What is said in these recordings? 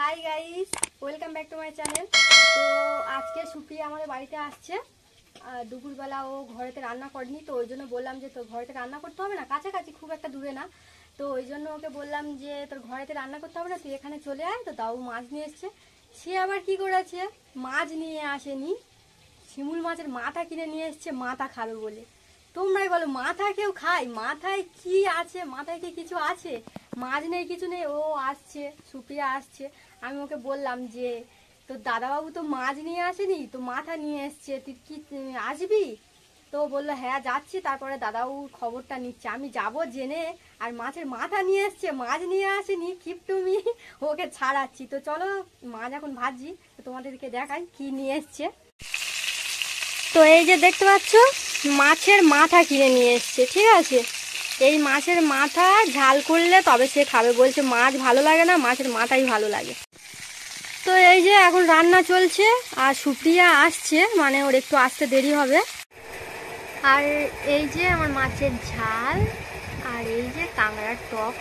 Hi guys, welcome back to my channel. তো আজকে সুপ্রিয়া আমাদের বাড়িতে আসছে। দুপুরবেলা ও ঘরেতে রান্না করেনি, তো ওই জন্য বললাম যে তোর ঘরেতে রান্না করতে হবে না, কাছাকাছি খুব একটা দূরে না। তো ওই জন্য ওকে বললাম যে তোর ঘরেতে রান্না করতে হবে না, তুই এখানে চলে আয়। তো তাও মাছ নিয়ে এসছে। সে আবার কি করেছে, মাছ নিয়ে আসেনি, শিমুল মাছের মাথা কিনে নিয়ে এসছে মাথা খাবে বলে। তোমরাই বলো, মাথা কেউ খায়? মাথায় কি আছে? মাথায় কি কিছু আছে? মাছ নেই, কিছু নেই। ও আসছে, সুপ্রিয়া আসছে। আমি ওকে বললাম যে তোর দাদাবাবু তো মাছ নিয়ে আসেনি, তো মাথা নিয়ে এসছে, তুই কি আসবি? তো বললো হ্যাঁ যাচ্ছি। তারপরে দাদাবাবুর খবরটা নিচ্ছে। আমি যাব জেনে, আর মাছের মাথা নিয়ে এসছে, মাছ নিয়ে আসেনি, কিপটুমি ওকে ছাড়াচ্ছি। তো চলো, মাছ এখন ভাজি, তো তোমাদেরকে দেখাই কি নিয়ে এসছে। তো এই যে দেখতে পাচ্ছ, মাছের মাথা কিনে নিয়ে এসছে, ঠিক আছে। এই মাছের মাথা ঝাল করলে তবে সে খাবে, বলছে মাছ ভালো লাগে না, মাছের মাথাই ভালো লাগে। তো এই যে এখন রান্না চলছে, আর সুপ্রিয়া আসছে, মানে ওর একটু আসতে দেরি হবে। আর এই যে আমার মাছের ঝাল, আর এই যে কাঁকড়ার টক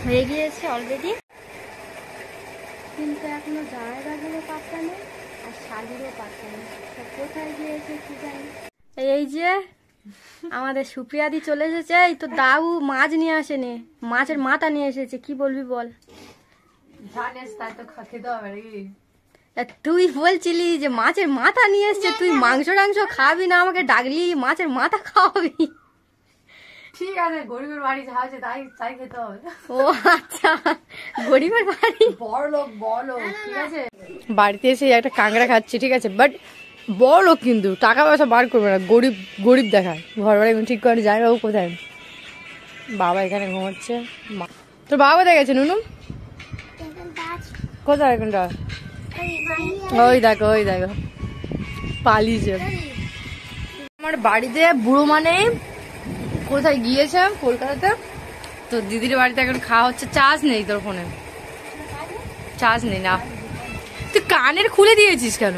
হয়ে গিয়েছে অলরেডি, কিন্তু এখনো জায়গাগুলো পাত্তা নেই, আর শালিরও পাত্তা নেই, কোথায় গিয়েছে কি জানি। এই যে আমাদের সুপ্রিয়াদি চলে এসেছে। এই তো দাউ মাছ নিয়ে আসেনি, মাছের মাথা নিয়ে এসেছে। কি বলবি বল? তুই বলছিলি যে মাছের মাথা নিয়ে এসছে, তুই মাংস টাংস খাবি না, আমাকে ডাকলি মাছের মাথা খাওয়াবি? ঠিক আছে, গরিবের বাড়ি যা আছে তাই তাই খেতে হবে। ও আচ্ছা, গরিবের বাড়ি, বড় লোক ঠিক আছে। বাড়িতে এসে একটা কাঁকড়া খাচ্ছি, ঠিক আছে, বাট বড় লোক কিন্তু টাকা পয়সা বার করবে না, গরিব গরিব দেখায়। ঘর বাড়ি ঠিক করে যায়। বাবু কোথায়? বাবা এখানে ঘুমাচ্ছে। তোর বাবা কোথায় গেছে নুনু? কোথায় এখানটা? ওই দেখো পালিয়েছে। আমার বাড়িতে বুড়ো মানে কোথায় গিয়েছে কলকাতাতে, তো দিদির বাড়িতে এখন খাওয়া হচ্ছে। চার্জ নেই তোর ফোনে? চার্জ নেই না? তুই কানের খুলে দিয়েছিস কেন?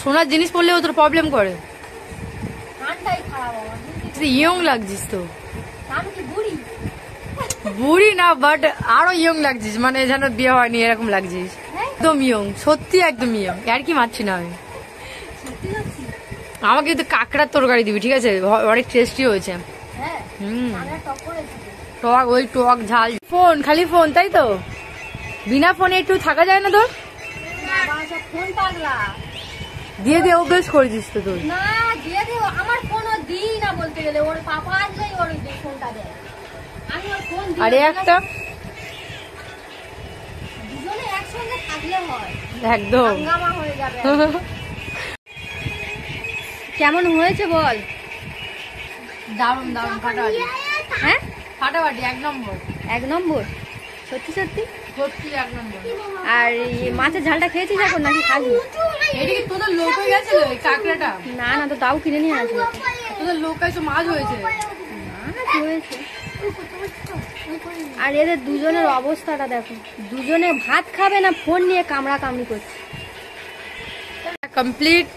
সোনার জিনিস পড়লেও তোর প্রবলেম করে। তুই ইয়ং লাগছিস তো। বুড়ি না, বাট আরো ইয়ং লাগছিস, মানে যেন বিয়ে হয়নি এরকম লাগছিস। একদম ইয়ং, সত্যি একদম ইয়ং। আর কি মারছি না আমি। আমাকে কিন্তু কাঁকড়ার তরকারি দিবি, ঠিক আছে? অনেক টেস্টি হয়েছে। টক, ওই টক ঝাল। ফোন, খালি ফোন, তাই তো? বিনা ফোনে একটু থাকা যায় না তোর? দিয়ে দিয়ে অভ্যেস করেছিস তো তোর। না দিয়ে দে, আমার ফোনও দিই না বলতে গেলে। ওর পাপা আসলেই ওর ফোনটা দেয়। আমি ওর ফোন দিই। আরে একটা দুজনে একসঙ্গে থাকলে হয়, একদম হাঙ্গামা হয়ে যাবে। কেমন হয়েছে বল? দারুন দারুন, ফাটাফাটি। হ্যাঁ ফাটাফাটি, এক নম্বর। এক নম্বর, সত্যি সত্যি সত্যি এক নম্বর। আর মাছের ঝালটা খেয়েছিস এখন নাকি খাবি? এদিকে তোদের লোক হয়ে গেছিল এই কাঁকড়াটা? না না, তো তাও কিনে নিয়ে আসবে। তোদের লোক এসে মাছ হয়েছে। আর এদের দুজনের অবস্থাটা দেখো, দুজনে ভাত খাবে না, ফোন নিয়ে কামড়া কামড়ি করছে। কমপ্লিট